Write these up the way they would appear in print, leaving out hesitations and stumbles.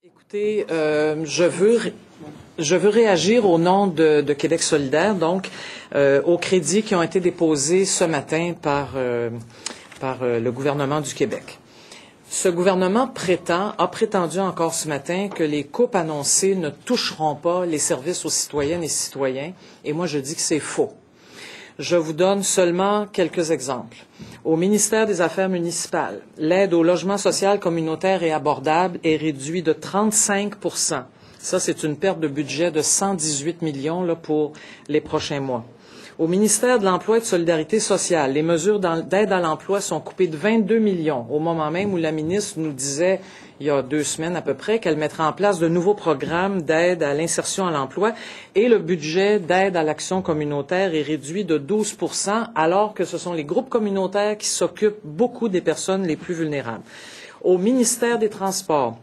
Écoutez, je veux réagir au nom de Québec solidaire, donc, aux crédits qui ont été déposés ce matin par le gouvernement du Québec. Ce gouvernement a prétendu encore ce matin que les coupes annoncées ne toucheront pas les services aux citoyennes et citoyens, et moi je dis que c'est faux. Je vous donne seulement quelques exemples. Au ministère des Affaires municipales, l'aide au logement social communautaire et abordable est réduite de 35 %. Ça, c'est une perte de budget de 118 millions là, pour les prochains mois. Au ministère de l'Emploi et de Solidarité sociale, les mesures d'aide à l'emploi sont coupées de 22 millions, au moment même où la ministre nous disait, il y a 2 semaines à peu près, qu'elle mettrait en place de nouveaux programmes d'aide à l'insertion à l'emploi, et le budget d'aide à l'action communautaire est réduit de 12 %, alors que ce sont les groupes communautaires qui s'occupent beaucoup des personnes les plus vulnérables. Au ministère des Transports,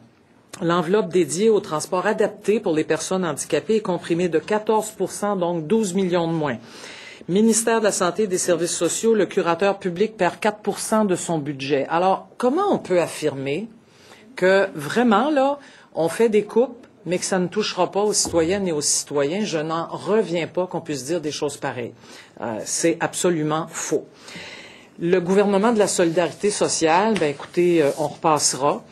l'enveloppe dédiée au transport adapté pour les personnes handicapées est comprimée de 14 %, donc 12 millions de moins. Ministère de la Santé et des Services sociaux, le curateur public perd 4 % de son budget. Alors, comment on peut affirmer que vraiment, là, on fait des coupes, mais que ça ne touchera pas aux citoyennes et aux citoyens? Je n'en reviens pas qu'on puisse dire des choses pareilles. C'est absolument faux. Le gouvernement de la solidarité sociale, ben écoutez, on repassera.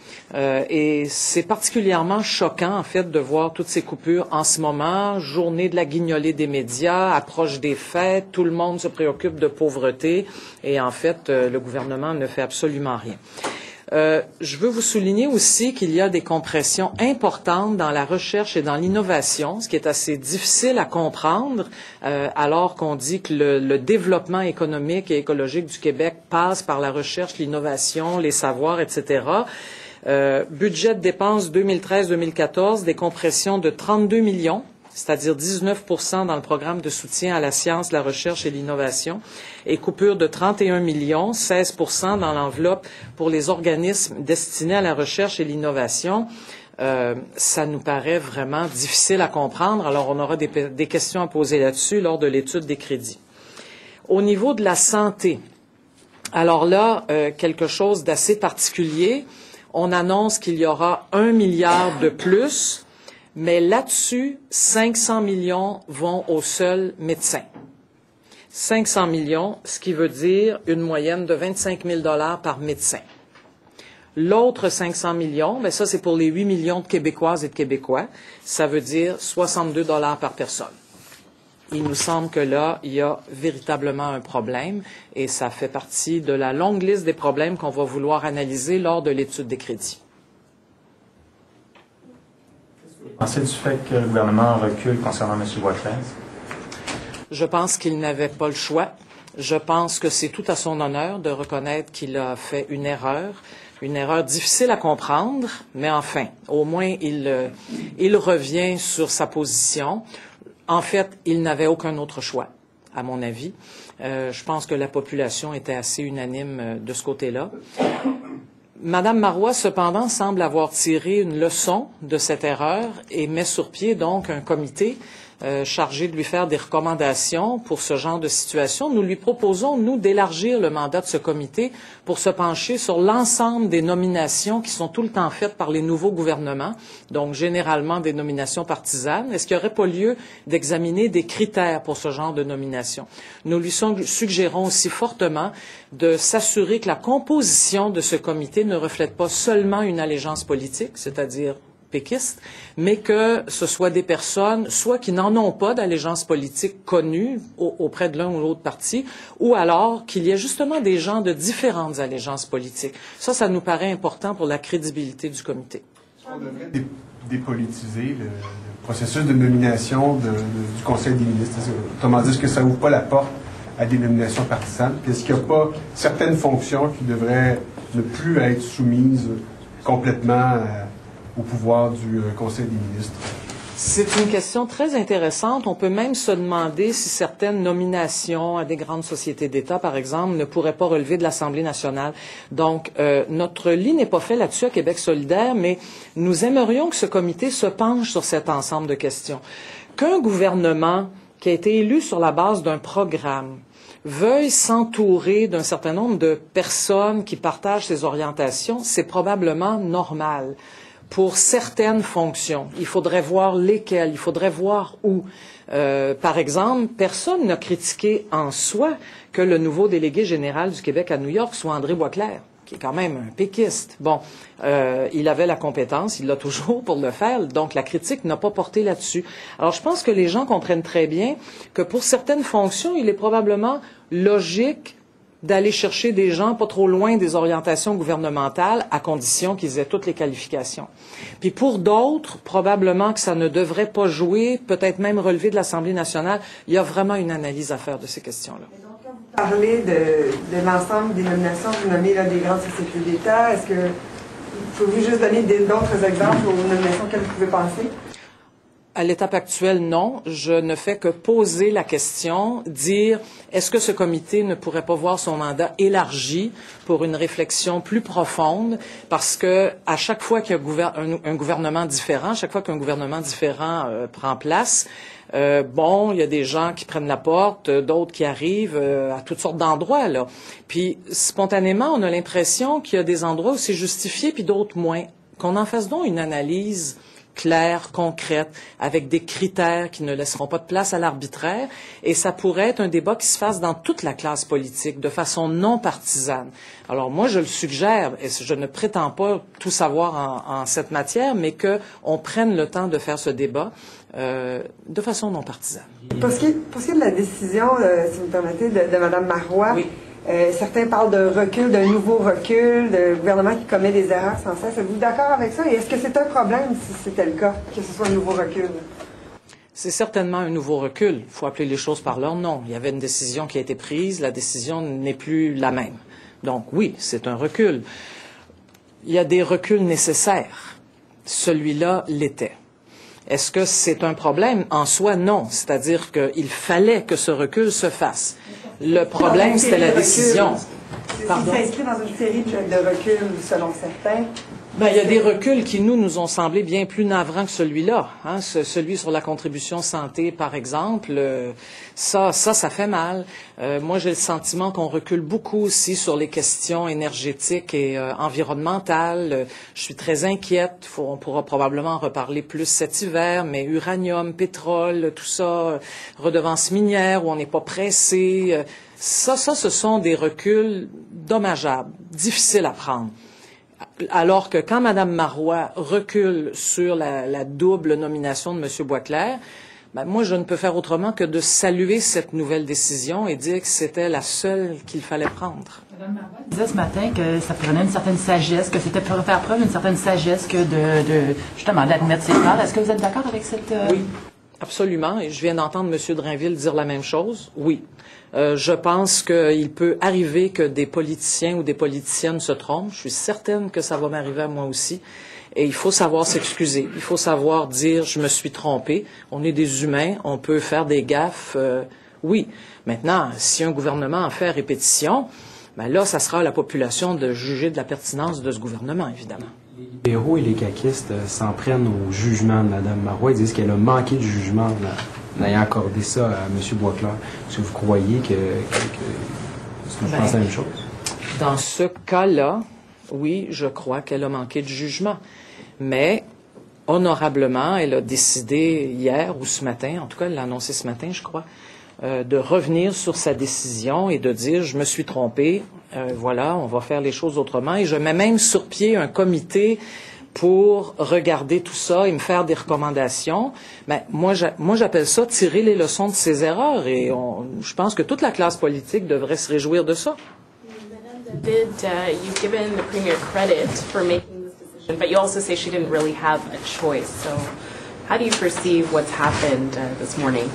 Et c'est particulièrement choquant, en fait, de voir toutes ces coupures en ce moment. Journée de la guignolée des médias, approche des fêtes, tout le monde se préoccupe de pauvreté. Et en fait, le gouvernement ne fait absolument rien. Je veux vous souligner aussi qu'il y a des compressions importantes dans la recherche et dans l'innovation, ce qui est assez difficile à comprendre, alors qu'on dit que le développement économique et écologique du Québec passe par la recherche, l'innovation, les savoirs, etc. Budget de dépenses 2013-2014, des compressions de 32 millions, c'est-à-dire 19 % dans le programme de soutien à la science, la recherche et l'innovation, et coupure de 31 millions, 16 % dans l'enveloppe pour les organismes destinés à la recherche et l'innovation. Ça nous paraît vraiment difficile à comprendre. Alors, on aura des questions à poser là-dessus lors de l'étude des crédits. Au niveau de la santé, alors là, quelque chose d'assez particulier. On annonce qu'il y aura 1 milliard de plus, mais là-dessus, 500 millions vont aux seuls médecins. 500 millions, ce qui veut dire une moyenne de 25 000 $ par médecin. L'autre 500 millions, mais ça c'est pour les 8 millions de Québécoises et de Québécois, ça veut dire 62 $ par personne. Il nous semble que là, il y a véritablement un problème et ça fait partie de la longue liste des problèmes qu'on va vouloir analyser lors de l'étude des crédits. Pensez du fait que le gouvernement recule concernant M. Boisclair? Je pense qu'il n'avait pas le choix. Je pense que c'est tout à son honneur de reconnaître qu'il a fait une erreur difficile à comprendre, mais enfin, au moins il revient sur sa position. En fait, il n'avait aucun autre choix, à mon avis. Je pense que la population était assez unanime de ce côté-là. Madame Marois, cependant, semble avoir tiré une leçon de cette erreur et met sur pied donc un comité chargé de lui faire des recommandations pour ce genre de situation. Nous lui proposons, nous, d'élargir le mandat de ce comité pour se pencher sur l'ensemble des nominations qui sont tout le temps faites par les nouveaux gouvernements, donc généralement des nominations partisanes. Est-ce qu'il n'y aurait pas lieu d'examiner des critères pour ce genre de nomination? Nous lui suggérons aussi fortement de s'assurer que la composition de ce comité ne reflète pas seulement une allégeance politique, c'est-à-dire péquistes, mais que ce soit des personnes, soit qui n'en ont pas d'allégeance politique connue auprès de l'un ou l'autre parti, ou alors qu'il y ait justement des gens de différentes allégeances politiques. Ça nous paraît important pour la crédibilité du comité. On devrait dépolitiser le processus de nomination du Conseil des ministres. Autrement dit, est-ce que ça n'ouvre pas la porte à des nominations partisanes? Est-ce qu'il n'y a pas certaines fonctions qui devraient ne plus être soumises complètement au pouvoir du Conseil des ministres? C'est une question très intéressante. On peut même se demander si certaines nominations à des grandes sociétés d'État, par exemple, ne pourraient pas relever de l'Assemblée nationale. Donc, notre lit n'est pas fait là-dessus à Québec solidaire, mais nous aimerions que ce comité se penche sur cet ensemble de questions. Qu'un gouvernement qui a été élu sur la base d'un programme veuille s'entourer d'un certain nombre de personnes qui partagent ses orientations, c'est probablement normal. pour certaines fonctions. Il faudrait voir lesquelles, il faudrait voir où. Par exemple, personne n'a critiqué en soi que le nouveau délégué général du Québec à New York soit André Boisclair, qui est quand même un péquiste. Bon, il avait la compétence, il l'a toujours pour le faire, donc la critique n'a pas porté là-dessus. Alors, je pense que les gens comprennent très bien que pour certaines fonctions, il est probablement logique d'aller chercher des gens pas trop loin des orientations gouvernementales, à condition qu'ils aient toutes les qualifications. Puis pour d'autres, probablement que ça ne devrait pas jouer, peut-être même relever de l'Assemblée nationale. Il y a vraiment une analyse à faire de ces questions-là. Et donc, quand vous parlez de l'ensemble des nominations, vous nommez là, des grandes sociétés d'État, est-ce que vous pouvez juste donner d'autres exemples aux nominations auxquelles vous pouvez penser? À l'étape actuelle, non. Je ne fais que poser la question, dire est-ce que ce comité ne pourrait pas voir son mandat élargi pour une réflexion plus profonde, parce que à chaque fois qu'il y a un gouvernement différent, chaque fois qu'un gouvernement différent prend place, il y a des gens qui prennent la porte, d'autres qui arrivent à toutes sortes d'endroits, là. Puis spontanément, on a l'impression qu'il y a des endroits où c'est justifié, puis d'autres moins. Qu'on en fasse donc une analyse claire, concrète, avec des critères qui ne laisseront pas de place à l'arbitraire, et ça pourrait être un débat qui se fasse dans toute la classe politique, de façon non partisane. Alors moi, je le suggère, et je ne prétends pas tout savoir en cette matière, mais qu'on prenne le temps de faire ce débat de façon non partisane. Pour ce qui est de la décision, si vous me permettez, de Mme Marois, oui. Certains parlent de recul, d'un nouveau recul, de gouvernement qui commet des erreurs sans cesse. Êtes-vous d'accord avec ça? Et est-ce que c'est un problème si c'était le cas, que ce soit un nouveau recul? C'est certainement un nouveau recul. Il faut appeler les choses par leur nom. Il y avait une décision qui a été prise, la décision n'est plus la même. Donc oui, c'est un recul. Il y a des reculs nécessaires. Celui-là l'était. Est-ce que c'est un problème? En soi, non. C'est-à-dire qu'il fallait que ce recul se fasse. Le problème, c'était la décision. Pardon? C'est inscrit dans une série de reculs, selon certains. Il y a des reculs qui, nous ont semblé bien plus navrants que celui-là. Hein? Celui sur la contribution santé, par exemple, ça fait mal. Moi, j'ai le sentiment qu'on recule beaucoup aussi sur les questions énergétiques et environnementales. Je suis très inquiète. On pourra probablement en reparler plus cet hiver, mais uranium, pétrole, tout ça, redevance minière où on n'est pas pressé. Ça, ce sont des reculs dommageables, difficiles à prendre. Alors que quand Mme Marois recule sur la double nomination de M. Boisclair, moi, je ne peux faire autrement que de saluer cette nouvelle décision et dire que c'était la seule qu'il fallait prendre. Mme Marois disait ce matin que ça prenait une certaine sagesse, que c'était pour faire preuve d'une certaine sagesse que justement d'admettre ses torts. Est-ce que vous êtes d'accord avec cette... Oui, absolument. Et je viens d'entendre M. Drainville dire la même chose. Oui. Je pense qu'il peut arriver que des politiciens ou des politiciennes se trompent. Je suis certaine que ça va m'arriver à moi aussi. Et il faut savoir s'excuser. Il faut savoir dire « je me suis trompé ». On est des humains, on peut faire des gaffes. Oui. Maintenant, si un gouvernement en fait à répétition, là, ça sera à la population de juger de la pertinence de ce gouvernement, évidemment. Les libéraux et les caquistes s'en prennent au jugement de Mme Marois. Ils disent qu'elle a manqué de jugement en ayant accordé ça à M. Boisclair. Est-ce que vous croyez que je pense la même chose? Dans ce cas-là, oui, je crois qu'elle a manqué de jugement. Mais, honorablement, elle a décidé hier ou ce matin, en tout cas, elle l'a annoncé ce matin, je crois, de revenir sur sa décision et de dire « je me suis trompé, voilà, on va faire les choses autrement ». Et je mets même sur pied un comité pour regarder tout ça et me faire des recommandations. Moi, j'appelle ça tirer les leçons de ses erreurs. Et je pense que toute la classe politique devrait se réjouir de ça. Madame David, you've given the Premier credit for making this decision, but you also say she didn't really have a choice. So how do you perceive what's happened this morning?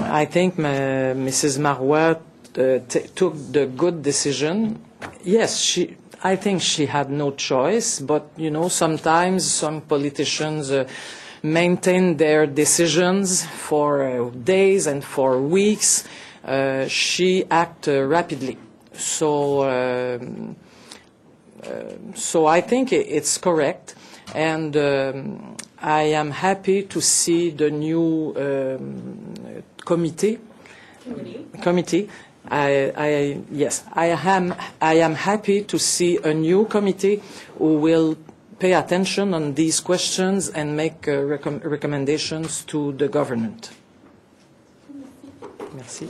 I think Mrs. Marois took the good decision. Yes, I think she had no choice, but, sometimes some politicians maintain their decisions for days and for weeks. She acted rapidly. So I think it's correct. And I am happy to see the new committee. I am happy to see a new committee who will pay attention on these questions and make recommendations to the government. Merci.